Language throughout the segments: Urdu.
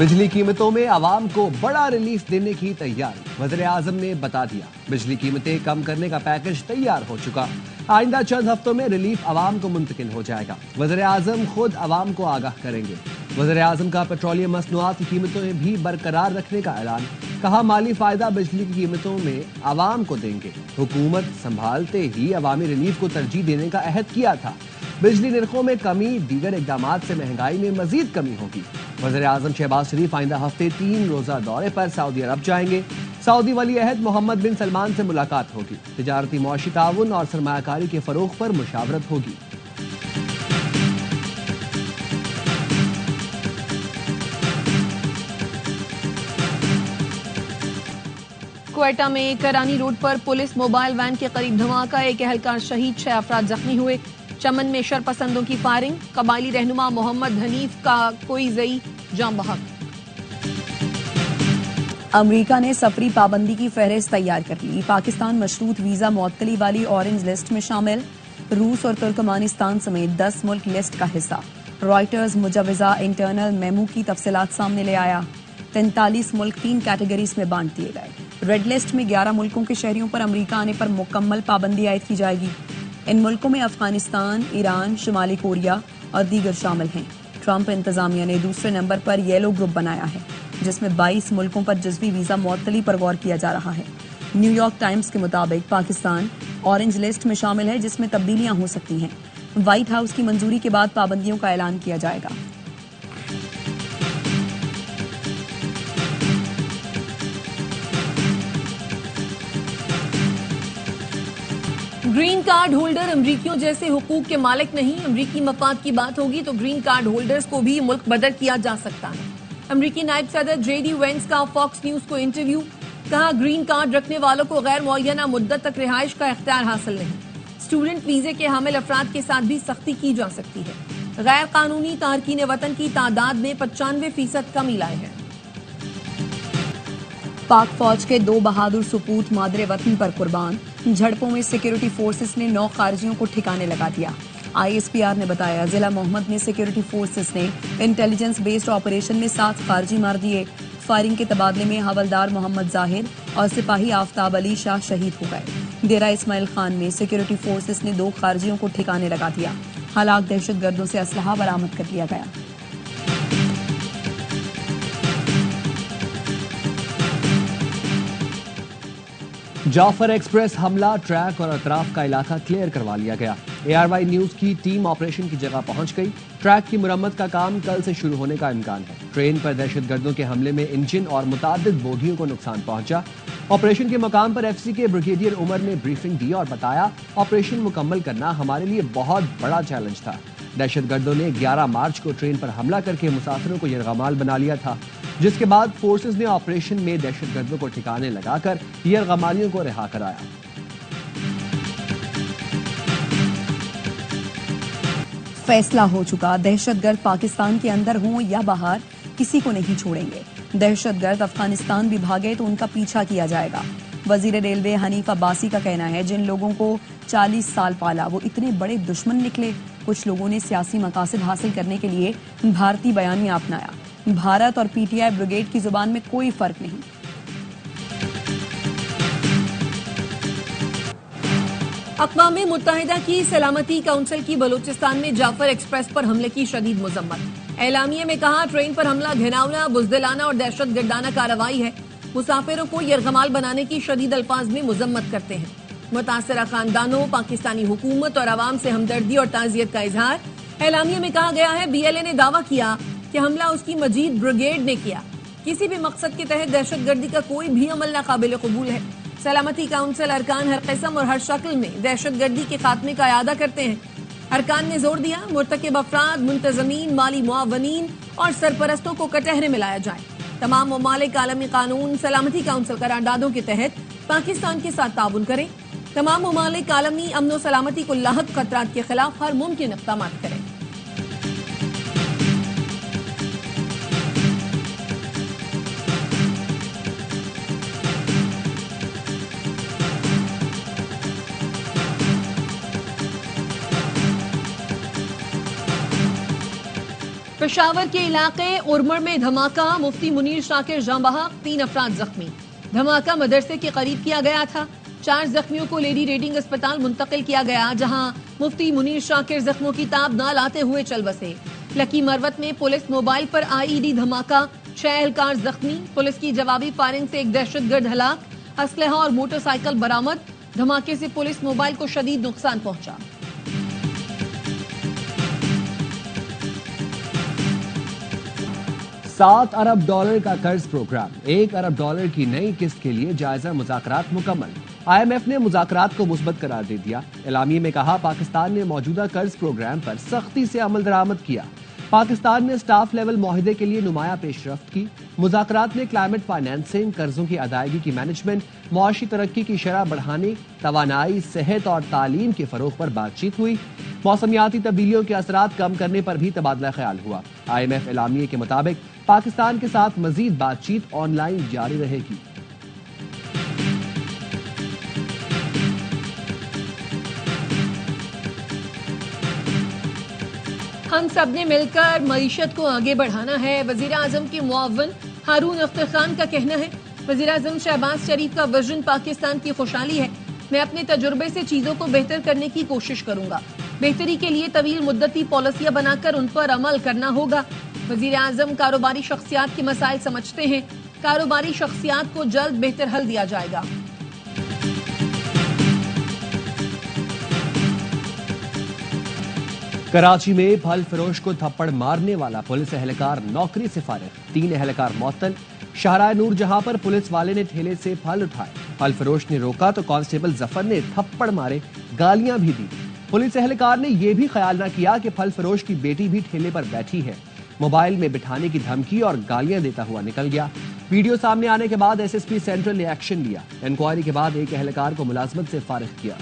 بجلی قیمتوں میں عوام کو بڑا ریلیف دینے کی تیاری، وزیر اعظم نے بتا دیا۔ بجلی قیمتیں کم کرنے کا پیکج تیار ہو چکا، آئندہ چند ہفتوں میں ریلیف عوام کو منتقل ہو جائے گا۔ وزیر اعظم خود عوام کو آگاہ کریں گے۔ وزیر اعظم کا پیٹرولیم مصنوعات کی قیمتوں میں بھی برقرار رکھنے کا اعلان، کہا مالی فائدہ بجلی کی قیمتوں میں عوام کو دیں گے۔ حکومت سنبھالتے ہی عوامی ریلیف کو ترجیح دینے کا عہد کیا تھا۔ بجلی نرخوں میں کمی، دیگر اقدامات سے مہنگائی میں مزید کمی ہوگی۔ وزیر اعظم شہباز شریف آئندہ ہفتے 3 روزہ دورے پر سعودی عرب جائیں گے۔ سعودی ولی عہد محمد بن سلمان سے ملاقات ہوگی۔ تجارتی معاشی تعاون اور سرمایہ کاری کے فروغ پر مشاورت ہوگی۔ کوئٹہ میں کرانی روڈ پر پولیس موبائل وین کے قریب دھماکہ، ایک اہلکار شہید، 6 افراد زخمی ہوئے۔ چمن میں شرپسندوں کی فائرنگ، قبائلی رہنما محمد حنیف کا کوئی ضعیف جاں بحق۔ امریکہ نے سفری پابندی کی فہرست تیار کر لی، پاکستان مشروط ویزا معطلی والی اورنج لسٹ میں شامل، روس اور ترکمانستان سمیت 10 ملک لسٹ کا حصہ۔ رائٹرز مجوزہ انٹرنل میمو کی تفصیلات سامنے لے آیا۔ 43 ملک 3 کیٹیگریز میں بانٹ دیے گئے۔ ریڈ لسٹ میں 11 ملکوں کے شہریوں پر امریکہ آنے پر مکمل پابندی عائد کی جائے گی۔ ان ملکوں میں افغانستان، ایران، شمالی کوریا اور دیگر شامل ہیں۔ ٹرمپ انتظامیہ نے دوسرے نمبر پر یلو گروپ بنایا ہے، جس میں 22 ملکوں پر جزوی ویزا معطلی پر غور کیا جا رہا ہے۔ نیو یارک ٹائمز کے مطابق پاکستان اورنج لسٹ میں شامل ہے، جس میں تبدیلیاں ہو سکتی ہیں۔ وائٹ ہاؤس کی منظوری کے بعد پابندیوں کا اعلان کیا جائے گا۔ گرین کارڈ ہولڈر امریکیوں جیسے حقوق کے مالک نہیں، امریکی مفاد کی بات ہوگی تو گرین کارڈ ہولڈرز کو بھی ملک بدر کیا جا سکتا ہے۔ امریکی نائب صدر جے ڈی وینس کا فاکس نیوز کو انٹرویو، کہا گرین کارڈ رکھنے والوں کو غیر معینہ مدت تک رہائش کا اختیار حاصل نہیں۔ اسٹوڈنٹ ویزے کے حامل افراد کے ساتھ بھی سختی کی جا سکتی ہے۔ غیر قانونی تارکین وطن کی تعداد میں 95% کمی لائے ہیں۔ پاک فوج کے 2 بہادر سپوت مادر وطن پر قربان، جھڑپوں میں سیکیورٹی فورسز نے 9 خارجیوں کو ٹھکانے لگا دیا۔ آئی ایس پی آر نے بتایا ضلع محمد میں سیکیورٹی فورسز نے انٹیلیجنس بیسڈ آپریشن میں 7 خارجی مار دیے۔ فائرنگ کے تبادلے میں حوالدار محمد ظاہر اور سپاہی آفتاب علی شاہ شہید ہو گئے۔ ڈیرہ اسماعیل خان میں سیکیورٹی فورسز نے 2 خارجیوں کو ٹھکانے لگا دیا۔ ہلاک دہشت گردوں سے اسلحہ برآمد کر لیا گیا۔ جعفر ایکسپریس حملہ، ٹریک اور اطراف کا علاقہ کلیئر کروا لیا گیا۔ اے آر وائی نیوز کی ٹیم آپریشن کی جگہ پہنچ گئی۔ ٹریک کی مرمت کا کام کل سے شروع ہونے کا امکان ہے۔ ٹرین پر دہشت گردوں کے حملے میں انجن اور متعدد بوگیوں کو نقصان پہنچا۔ آپریشن کے مقام پر ایف سی کے بریگیڈیئر عمر نے بریفنگ دی اور بتایا آپریشن مکمل کرنا ہمارے لیے بہت بڑا چیلنج تھا۔ دہشت گردوں نے 11 مارچ کو ٹرین پر حملہ کر کے مسافروں کو یرغمال بنا لیا تھا، جس کے بعد فورسز نے آپریشن میں دہشت گردوں کو ٹھکانے لگا کر یرغمالیوں کو رہا کرایا۔ فیصلہ ہو چکا، دہشت گرد پاکستان کے اندر ہوں یا باہر کسی کو نہیں چھوڑیں گے۔ دہشت گرد افغانستان بھی بھاگے تو ان کا پیچھا کیا جائے گا۔ وزیر ریلوے حنیف عباسی کا کہنا ہے جن لوگوں کو 40 سال پالا وہ اتنے بڑے دشمن نکلے۔ کچھ لوگوں نے سیاسی مقاصد حاصل کرنے کے لیے بھارتی بیانیہ اپنایا۔ بھارت اور پی ٹی آئی بریگیڈ کی زبان میں کوئی فرق نہیں۔ اقوام متحدہ کی سلامتی کونسل کی بلوچستان میں جعفر ایکسپریس پر حملے کی شدید مذمت۔ اعلامیے میں کہا ٹرین پر حملہ گھناؤنا، بزدلانہ اور دہشت گردانہ کارروائی ہے۔ مسافروں کو یرغمال بنانے کی شدید الفاظ میں مذمت کرتے ہیں۔ متاثرہ خاندانوں، پاکستانی حکومت اور عوام سے ہمدردی اور تعزیت کا اظہار۔ اعلامیے میں کہا گیا ہے بی ایل اے نے دعویٰ کیا کہ حملہ اس کی مجید بریگیڈ نے کیا۔ کسی بھی مقصد کے تحت دہشت گردی کا کوئی بھی عمل ناقابل قبول ہے۔ سلامتی کونسل ارکان ہر قسم اور ہر شکل میں دہشت گردی کے خاتمے کا اعادہ کرتے ہیں۔ ارکان نے زور دیا مرتکب افراد، منتظمین، مالی معاونین اور سرپرستوں کو کٹہرے میں لایا جائے۔ تمام ممالک عالمی قانون سلامتی کونسل قراردادوں کے تحت پاکستان کے ساتھ تعاون کریں۔ تمام ممالک عالمی امن و سلامتی کو لاحق خطرات کے خلاف ہر ممکن اقدامات کریں۔ پشاور کے علاقے ارمڑ میں دھماکہ، مفتی منیر شاکر جاں بحق، 3 افراد زخمی۔ دھماکہ مدرسے کے قریب کیا گیا تھا۔ 4 زخمیوں کو لیڈی ریڈنگ اسپتال منتقل کیا گیا، جہاں مفتی منیر شاکر زخموں کی تاب نہ لاتے ہوئے چل بسے۔ لکی مروت میں پولیس موبائل پر IED دھماکہ، 6 اہلکار زخمی۔ پولیس کی جوابی فائرنگ سے ایک دہشت گرد ہلاک، اسلحہ اور موٹر سائیکل برآمد۔ دھماکے سے پولیس موبائل کو شدید نقصان پہنچا۔ $7 ارب کا قرض پروگرام، $1 ارب کی نئی قسط کے لیے جائزہ مذاکرات مکمل۔ IMF نے مذاکرات کو مثبت قرار دے دیا۔ اعلامیے میں کہا پاکستان نے موجودہ قرض پروگرام پر سختی سے عمل درآمد کیا۔ پاکستان نے سٹاف لیول معاہدے کے لیے نمایاں پیش رفت کی۔ مذاکرات میں کلائمیٹ فائنانسنگ، قرضوں کی ادائیگی کی مینجمنٹ، معاشی ترقی کی شرح بڑھانے، توانائی، صحت اور تعلیم کے فروغ پر بات چیت ہوئی۔ موسمیاتی تبدیلیوں کے اثرات کم کرنے پر بھی تبادلہ خیال ہوا۔ IMF اعلامیے کے مطابق پاکستان کے ساتھ مزید بات چیت آن لائن جاری رہے گی۔ ہم سب نے مل کر معیشت کو آگے بڑھانا ہے، وزیر اعظم کے معاون ہارون اختر خان کا کہنا ہے۔ وزیر اعظم شہباز شریف کا وژن پاکستان کی خوشحالی ہے۔ میں اپنے تجربے سے چیزوں کو بہتر کرنے کی کوشش کروں گا۔ بہتری کے لیے طویل مدتی پالیسیاں بنا کر ان پر عمل کرنا ہوگا۔ وزیر اعظم کاروباری شخصیات کے مسائل سمجھتے ہیں۔ کاروباری شخصیات کو جلد بہتر حل دیا جائے گا۔ کراچی میں پھل فروش کو تھپڑ مارنے والا پولیس اہلکار نوکری سے فارغ، 3 اہلکار معطل۔ شاہراہ نور جہاں پر پولیس والے نے ٹھیلے سے پھل اٹھائے، پھل فروش نے روکا تو کانسٹیبل ظفر نے تھپڑ مارے، گالیاں بھی دی۔ پولیس اہلکار نے یہ بھی خیال نہ کیا کہ پھل فروش کی بیٹی بھی ٹھیلے پر بیٹھی ہے، موبائل میں بٹھانے کی دھمکی اور گالیاں دیتا ہوا نکل گیا۔ ویڈیو سامنے آنے کے بعد SSP سینٹرل نے ایکشن لیا۔ انکوائری کے بعد ایک اہلکار کو ملازمت سے فارغ کیا۔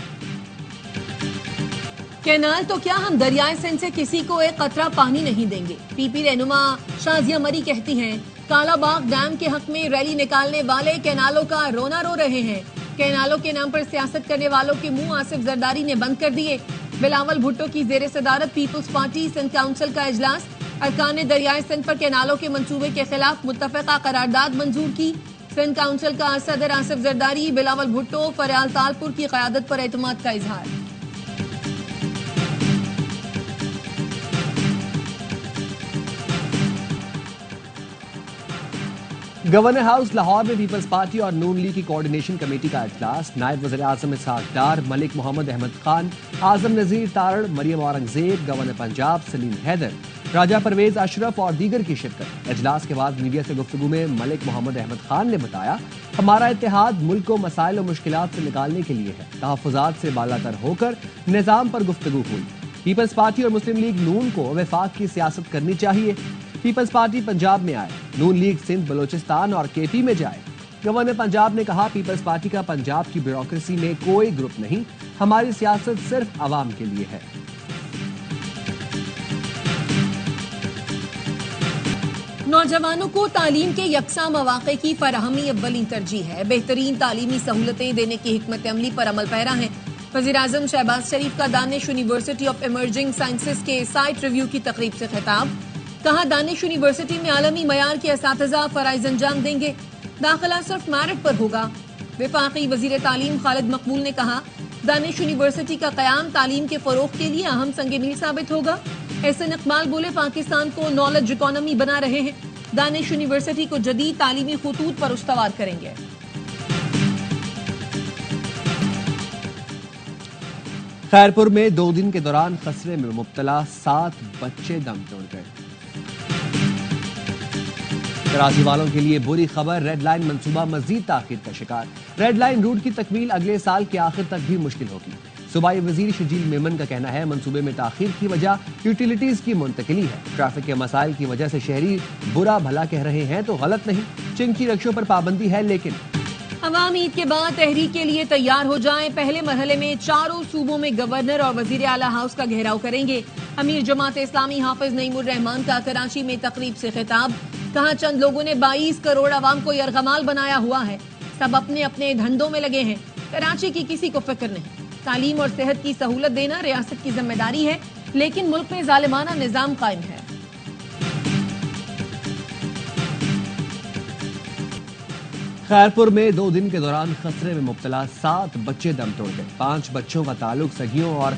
کینال تو کیا، ہم دریائے سندھ سے کسی کو ایک قطرہ پانی نہیں دیں گے۔ PP رہنما شازیہ مری کہتی ہیں کالا باغ ڈیم کے حق میں ریلی نکالنے والے کینالوں کا رونا رو رہے ہیں۔ کینالوں کے نام پر سیاست کرنے والوں کے منہ آصف زرداری نے بند کر دیے۔ بلاول بھٹو کی زیر صدارت پیپلز پارٹی سندھ کونسل کا اجلاس، ارکان نے دریائے سندھ پر کینالوں کے منصوبے کے خلاف متفقہ قرارداد منظور کی۔ سندھ کونسل کا صدر آصف زرداری، بلاول بھٹو، فریال تالپور کی قیادت پر اعتماد کا اظہار۔ گورنر ہاؤس لاہور میں پیپلز پارٹی اور نون لیگ کی کوارڈینیشن کمیٹی کا اجلاس، نائب وزیر اعظم اسحاق ڈار، ملک محمد احمد خان، اعظم نذیر تارڑ، مریم اورنگزیب، گورنر پنجاب سلیم حیدر، راجہ پرویز اشرف اور دیگر کی شرکت۔ اجلاس کے بعد میڈیا سے گفتگو میں ملک محمد احمد خان نے بتایا ہمارا اتحاد ملک کو مسائل و مشکلات سے نکالنے کے لیے ہے، تحفظات سے بالا تر ہو کر نظام پر گفتگو ہوئی۔ پیپلز پارٹی اور مسلم لیگ نون کو وفاق کی سیاست کرنی چاہیے۔ پیپلز پارٹی پنجاب میں آئے، نون لیگ سندھ، بلوچستان اور KP میں جائے۔ گورنر پنجاب نے کہا پیپلز پارٹی کا پنجاب کی بیوروکریسی میں کوئی گروپ نہیں، ہماری سیاست صرف عوام کے لیے ہے۔ نوجوانوں کو تعلیم کے یکساں مواقع کی فراہمی اولین ترجیح ہے، بہترین تعلیمی سہولتیں دینے کی حکمت عملی پر عمل پیرا ہیں۔ وزیر اعظم شہباز شریف کا دانش یونیورسٹی آف ایمرجنگ سائنسز کے سائٹ ریویو کی تقریب سے خطاب، کہا دانش یونیورسٹی میں عالمی معیار کے اساتذہ فرائض انجام دیں گے، داخلہ صرف میرٹ پر ہوگا۔ وفاقی وزیر تعلیم خالد مقبول نے کہا دانش یونیورسٹی کا قیام تعلیم کے فروغ کے لیے اہم سنگ میل ثابت ہوگا۔ احسن اقبال بولے پاکستان کو نالج اکانومی بنا رہے ہیں، دانش یونیورسٹی کو جدید تعلیمی خطوط پر استوار کریں گے۔ خیرپور میں 2 دن کے دوران خسرے میں مبتلا 7 بچے دم توڑ گئے۔ کراچی والوں کے لیے بری خبر، ریڈ لائن منصوبہ مزید تاخیر کا شکار۔ ریڈ لائن روٹ کی تکمیل اگلے سال کے آخر تک بھی مشکل ہوگی۔ صوبائی وزیر شجیل میمن کا کہنا ہے منصوبے میں تاخیر کی وجہ یوٹیلیٹیز کی منتقلی ہے۔ ٹریفک کے مسائل کی وجہ سے شہری برا بھلا کہہ رہے ہیں تو غلط نہیں، چنکی رکشوں پر پابندی ہے، لیکن عوام عید کے بعد تحریک کے لیے تیار ہو جائیں۔ پہلے مرحلے میں 4 صوبوں میں گورنر اور وزیر اعلیٰ ہاؤس کا گھیراؤ کریں گے۔ امیر جماعت اسلامی حافظ نعیم الرحمان کا کراچی میں تقریب سے خطاب، کہا چند لوگوں نے 22 کروڑ عوام کو یرغمال بنایا ہوا ہے، سب اپنے اپنے دھندوں میں لگے ہیں، کراچی کی کسی کو فکر نہیں۔ تعلیم اور صحت کی سہولت دینا ریاست کی ذمہ داری ہے، لیکن ملک میں ظالمانہ نظام قائم ہے۔ خیرپور میں 2 دن کے دوران خسرے میں مبتلا 7 بچے دم توڑ گئے. 5 بچوں کا تعلق سگیوں اور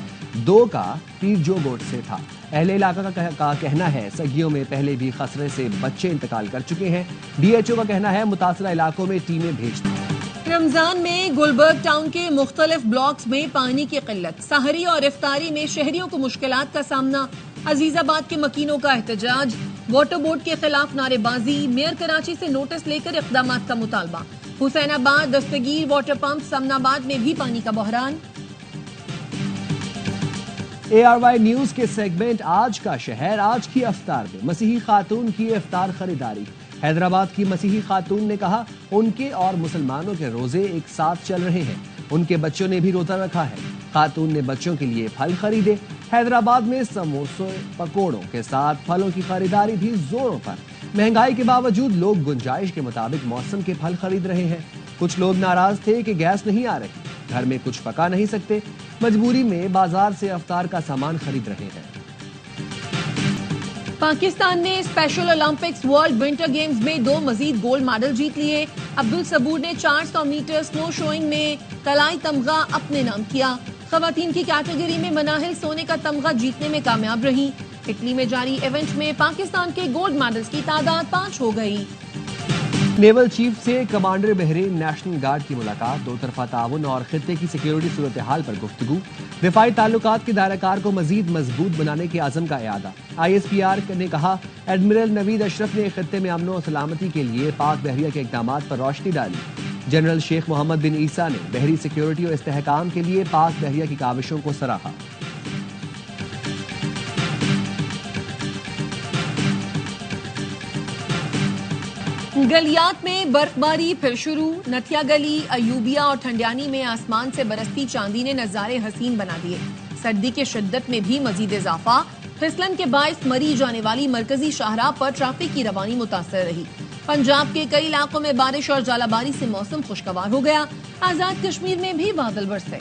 2 کا پیر جو گوٹ سے تھا. اہل علاقہ کا کہنا ہے سگیوں میں پہلے بھی خسرے سے بچے انتقال کر چکے ہیں. ڈی ایچ او کا کہنا ہے متاثرہ علاقوں میں ٹیمیں بھیج دیں. رمضان میں گلبرگ ٹاؤن کے مختلف بلاکس میں پانی کی قلت، سحری اور افطاری میں شہریوں کو مشکلات کا سامنا. عزیز آباد کے مکینوں کا احتجاج، واٹر بورڈ کے خلاف نعرے بازی، میئر کراچی سے نوٹس لے کر اقدامات کا مطالبہ. حسین آباد، دستگیر واٹر پمپ، سمن آباد میں بھی پانی کا بحران. ARY نیوز کے سیگمنٹ آج کا شہر آج کی افطار میں مسیحی خاتون کی افطار خریداری. حیدرآباد کی مسیحی خاتون نے کہا ان کے اور مسلمانوں کے روزے ایک ساتھ چل رہے ہیں. ان کے بچوں نے بھی روزہ رکھا ہے. خاتون نے بچوں کے لیے پھل خریدے. حیدرآباد میں سموسے پکوڑوں کے ساتھ پھلوں کی خریداری بھی زوروں پر. مہنگائی کے باوجود لوگ گنجائش کے مطابق موسم کے پھل خرید رہے ہیں. کچھ لوگ ناراض تھے کہ گیس نہیں آ رہی، گھر میں کچھ پکا نہیں سکتے، مجبوری میں بازار سے افطار کا سامان خرید رہے ہیں. پاکستان نے special Olympics world winter games میں 2 مزید گولڈ میڈل جیت لیے. عبدالصبور نے 400 میٹر سنو شوئنگ میں طلائی تمغہ اپنے نام کیا. خواتین کی کیٹیگری میں مناہل سونے کا تمغہ جیتنے میں کامیاب رہی. اٹلی میں جاری ایونٹ میں پاکستان کے گولڈ میڈلز کی تعداد 5 ہو گئی. نیول چیف سے کمانڈر بحرین نیشنل گارڈ کی ملاقات. 2 طرفہ تعاون اور خطے کی سیکیورٹی صورتحال پر گفتگو. دفاعی تعلقات کے دائرہ کار کو مزید مضبوط بنانے کے عزم کا اعادہ. ISPR نے کہا ایڈمرل نوید اشرف نے خطے میں امن و سلامتی کے لیے پاک بحریہ کے اقدامات پر روشنی ڈالی. جنرل شیخ محمد بن عیسیٰ نے بحری سیکیورٹی اور استحکام کے لیے پاک بحریہ کی کاوشوں کو سراہا. گلیات میں برف باری پھر شروع. نتھیا گلی، ایوبیہ اور ٹھنڈیانی میں آسمان سے برستی چاندی نے نظارے حسین بنا دیے. سردی کی شدت میں بھی مزید اضافہ. پھسلن کے باعث مری جانے والی مرکزی شاہراہ پر ٹریفک کی روانی متاثر رہی. پنجاب کے کئی علاقوں میں بارش اور ژالہ باری سے موسم خوشگوار ہو گیا. آزاد کشمیر میں بھی بادل برسے.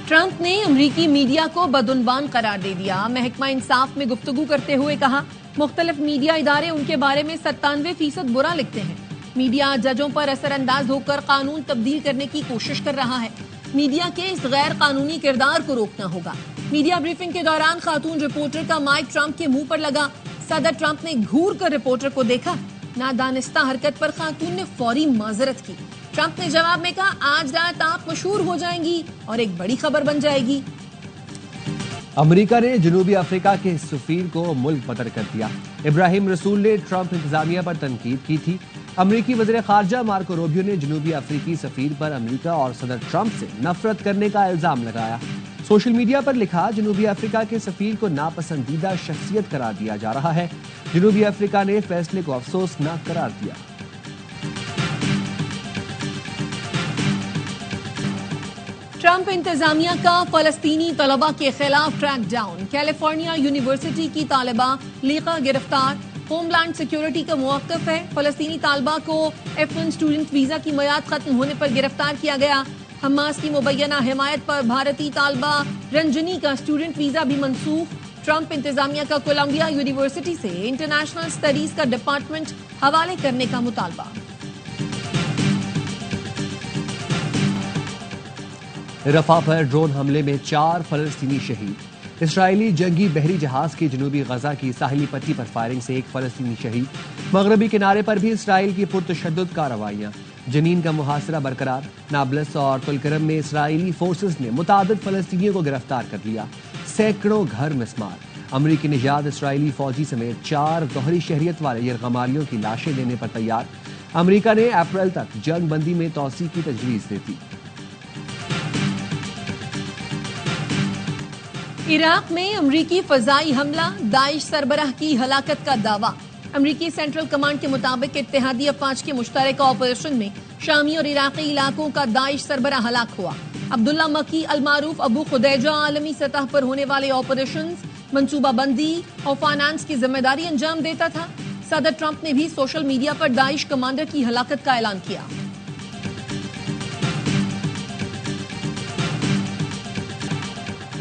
ٹرمپ نے امریکی میڈیا کو بدعنوان قرار دے دیا. محکمہ انصاف میں گفتگو کرتے ہوئے کہا مختلف میڈیا ادارے ان کے بارے میں 97% برا لکھتے ہیں. میڈیا ججوں پر اثر انداز ہو کر قانون تبدیل کرنے کی کوشش کر رہا ہے. میڈیا کے اس غیر قانونی کردار کو روکنا ہوگا. میڈیا بریفنگ کے دوران خاتون رپورٹر کا مائک ٹرمپ کے منہ پر لگا. صدر ٹرمپ نے گھور کر رپورٹر کو دیکھا. نادانستہ حرکت پر خاتون نے فوری معذرت کی. ٹرمپ نے جواب میں کہا آج رات آپ مشہور ہو جائیں گی اور ایک بڑی خبر بن جائے گی. امریکہ نے جنوبی افریقہ کے سفیر کو ملک بدر کر دیا. ابراہیم رسول نے ٹرمپ انتظامیہ پر تنقید کی تھی. امریکی وزیر خارجہ مارکو روبیو نے جنوبی افریقی سفیر پر امریکہ اور صدر ٹرمپ سے نفرت کرنے کا الزام لگایا. سوشل میڈیا پر لکھا جنوبی افریقہ کے سفیر کو ناپسندیدہ شخصیت قرار دیا جا رہا ہے. جنوبی افریقہ نے فیصلے کو افسوسناک قرار دیا. ٹرمپ انتظامیہ کا فلسطینی طلبہ کے خلاف ٹریک ڈاؤن. کیلیفورنیا یونیورسٹی کی طالبہ لیقا گرفتار. ہوم لینڈ سیکیورٹی کا موقف ہے. فلسطینی طالبہ کو F1 اسٹوڈنٹ ویزا کی میعاد ختم ہونے پر گرفتار کیا گیا. حماس کی مبینہ حمایت پر بھارتی طالبہ رنجنی کا اسٹوڈنٹ ویزا بھی منسوخ. ٹرمپ انتظامیہ کا کولمبیا یونیورسٹی سے انٹرنیشنل اسٹڈیز کا ڈپارٹمنٹ حوالے کرنے کا مطالبہ. رفح پر ڈرون حملے میں 4 فلسطینی شہید. اسرائیلی جنگی بحری جہاز کی جنوبی غزہ کی ساحلی پٹی پر فائرنگ سے 1 فلسطینی شہید. مغربی کنارے پر بھی اسرائیل کی پرتشدد کارروائیاں. جنین کا محاصرہ برقرار. نابلس اور طلکرم میں اسرائیلی فورسز نے متعدد فلسطینیوں کو گرفتار کر لیا. سینکڑوں گھر مسمار. امریکی نژاد اسرائیلی فوجی سمیت 4 دوہری شہریت والے یرغمالیوں کی لاشیں لینے پر تیار. امریکہ نے اپریل تک جنگ بندی میں توسیع کی تجویز دی تھی. عراق میں امریکی فضائی حملہ، داعش سربراہ کی ہلاکت کا دعویٰ. امریکی سینٹرل کمانڈ کے مطابق اتحادی افواج کے مشترکہ آپریشن میں شامی اور عراقی علاقوں کا داعش سربراہ ہلاک ہوا. عبداللہ مکی المعروف ابو خدیجہ عالمی سطح پر ہونے والے آپریشنز، منصوبہ بندی اور فائنانس کی ذمہ داری انجام دیتا تھا. صدر ٹرمپ نے بھی سوشل میڈیا پر داعش کمانڈر کی ہلاکت کا اعلان کیا.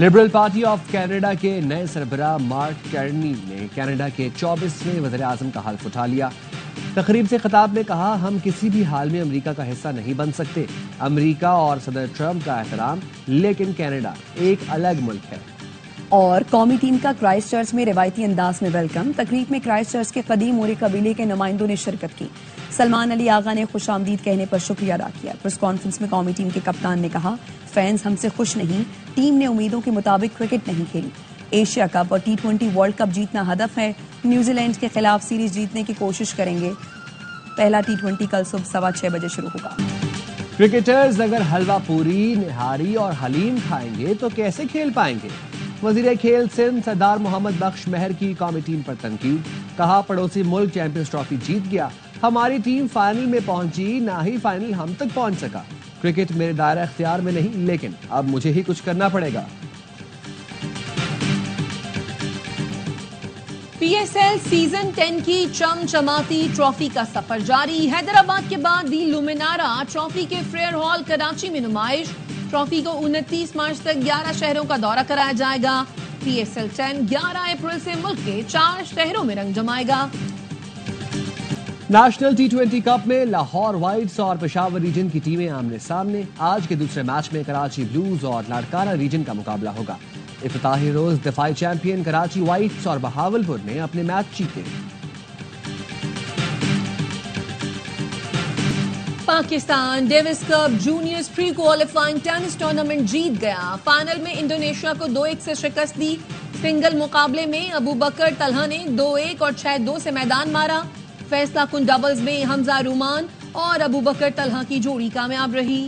لبرل پارٹی آف کینیڈا کے نئے سربراہ مارک کارنی نے کینیڈا کے 24ویں وزیر اعظم کا حلف اٹھا لیا۔ تقریب سے خطاب میں کہا، ہم کسی بھی حال میں امریکہ کا حصہ نہیں بن سکتے۔ امریکہ اور صدر ٹرمپ کا احترام، لیکن کینیڈا ایک الگ ملک ہے۔ اور قومی ٹیم کا کرائسٹ چرچ میں روایتی انداز میں ویلکم۔ تقریب میں کرائسٹ چرچ کے قدیم موری قبیلے کے نمائندوں نے شرکت کی۔ سلمان علی آغا نے خوش آمدید کہنے پر شکریہ ادا کیا۔ پریس کانفرنس میں قومی ٹیم کے کپتان نے کہا، فینز ہم سے خوش نہیں، ٹیم نے امیدوں کے مطابق کرکٹ نہیں کھیلی۔ ایشیا کپ اور T20 ورلڈ کپ جیتنا ہدف ہے۔ نیوزی لینڈ کے خلاف سیریز جیتنے کی کوشش کریں گے۔ پہلا T20 کل صبح 6:15 بجے شروع ہوگا۔ کرکٹرز اگر حلوہ پوری، نہاری اور حلیم کھائیں گے تو کیسے کھیل پائیں گے؟ وزیر کھیل سندھ سردار محمد بخش مہر کی قومی ٹیم پر تنقید، کہا پڑوسی ملک چیمپئنز ٹرافی جیت گیا، ہماری ٹیم فائنل میں پہنچی، نہ ہی فائنل ہم تک پہنچ سکا۔ کرکٹ میرے دائرہ اختیار میں نہیں، لیکن اب مجھے ہی کچھ کرنا پڑے گا۔ PSL سیزن 10 کی چمچماتی ٹرافی کا سفر جاری۔ حیدرآباد کے بعد دی لومینارا ٹرافی کے فیئر ہال کراچی میں نمائش۔ ٹرافی کو 29 مارچ تک 11 شہروں کا دورہ کرایا جائے گا۔ PSL 10 11 اپریل سے ملک کے 4 شہروں میں رنگ جمائے گا۔ نیشنل T20 کپ میں لاہور وائٹس اور پشاور ریجن کی ٹیمیں آمنے سامنے۔ آج کے دوسرے میچ میں کراچی بلوز اور لاڑکانہ ریجن کا مقابلہ ہوگا۔ افتتاحی روز دفاعی چیمپئن کراچی وائٹس اور بہاولپور نے اپنے میچ جیتے۔ پاکستان ڈیوس کپ جونیئرز پری کوالیفائنگ ٹینس ٹورنامنٹ جیت گیا۔ فائنل میں انڈونیشیا کو 2-1 سے شکست دی۔ سنگل مقابلے میں ابو بکر طلحہ نے 2-1 اور 6-2 سے میدان مارا۔ فیصلہ کن ڈبلز میں حمزہ رومان اور ابو بکر طلحہ کی جوڑی کامیاب رہی۔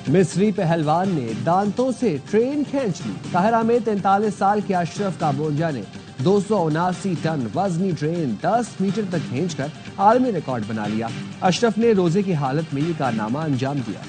مصری پہلوان نے دانتوں سے ٹرین کھینچ لی۔ قاہرہ میں 43 سال کے اشرف کابونجا نے 279 ٹن وزنی ٹرین 10 میٹر تک کھینچ کر عالمی ریکارڈ بنا لیا۔ اشرف نے روزے کی حالت میں یہ کارنامہ انجام دیا۔